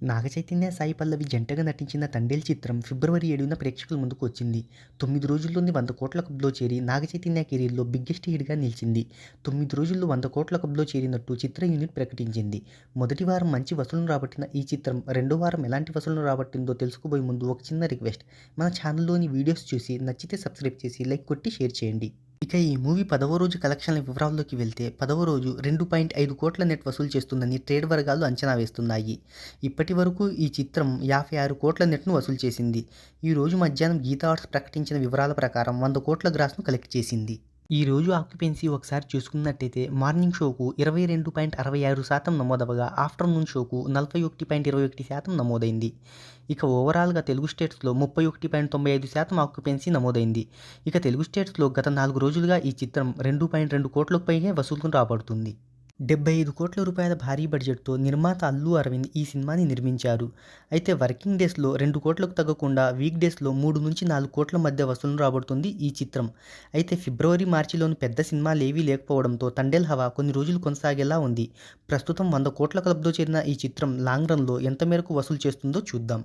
నాగచైతన్య, సాయి పల్లవి జంటగా నటించిన 'తండేల్' చిత్రం ఫిబ్రవరి 7న ప్రేక్షకుల ముందుకు వచ్చింది. 9 రోజుల్లోనే 100 కోట్ల క్లబ్‌లో చేరి నాగచైతన్య కెరీర్‌లో బిగ్గెస్ట్ హిట్‌గా నిలిచింది. 9 రోజుల్లో 100 కోట్ల క్లబ్‌లో చేరినట్టు చిత్ర యూనిట్ ప్రకటించింది. మొదటి వారం మంచి వసూళ్లను రాబట్టిన ఈ చిత్రం రెండో వారం ఎలాంటి వసూళ్లను రాబట్టిందో తెలుసుకోబోయే ముందు ఒక చిన్న రిక్వెస్ట్. మన ఛానల్‌లోని వీడియోస్ చూసి నచ్చితే సబ్స్క్రైబ్ చేసి లైక్ కొట్టి షేర్ చేయండి. ఇక ఈ మూవీ 10వ రోజు కలెక్షన్ల వివరాల్లోకి వెళ్తే 10వ రోజు 2.5 కోట్ల నెట్ వసూలు చేస్తుందని ట్రేడ్ వర్గాలు అంచనా వేస్తున్నాయి. ఇప్పటి వరకు ఈ చిత్రం 56 కోట్ల నెట్‌ను వసూలు చేసింది. ఈ రోజు మధ్యాహ్నం గీతా ఆర్ట్స్ ప్రకటించిన వివరాల ప్రకారం 100 కోట్ల గ్రాస్‌ను కలెక్ట్ చేసింది. ఈ రోజు ఆక్యుపెన్సీ ఒకసారి చూసుకున్నట్టయితే మార్నింగ్ షోకు 22.66% నమోదవగా ఆఫ్టర్‌నూన్ షోకు 41.21% నమోదైంది. ఇక ఓవరాల్‌గా తెలుగు స్టేట్స్‌లో 31.95% ఆక్యుపెన్సీ నమోదైంది. ఇక తెలుగు స్టేట్స్‌లో గత 4 రోజులుగా ఈ చిత్రం 2.2 కోట్లకు పైనే వసూళ్లు రాబడుతుంది. 75 కోట్ల రూపాయల భారీ బడ్జెట్‌తో నిర్మాత అల్లు అరవింద్ ఈ సినిమాని నిర్మించారు. అయితే వర్కింగ్ డేస్‌లో 2 కోట్లకు తగ్గకుండా వీక్ డేస్‌లో 3-4 కోట్ల మధ్య వసూళ్లను రాబడుతుంది ఈ చిత్రం. అయితే ఫిబ్రవరి, మార్చిలోని పెద్ద సినిమాలేవీ లేకపోవడంతో 'తండేల్' హవా కొన్ని రోజులు కొనసాగేలా ఉంది. ప్రస్తుతం 100 కోట్ల క్లబ్‌లో చేరిన ఈ చిత్రం లాంగ్ రన్‌లో ఎంత మేరకు వసూలు చేస్తుందో చూద్దాం.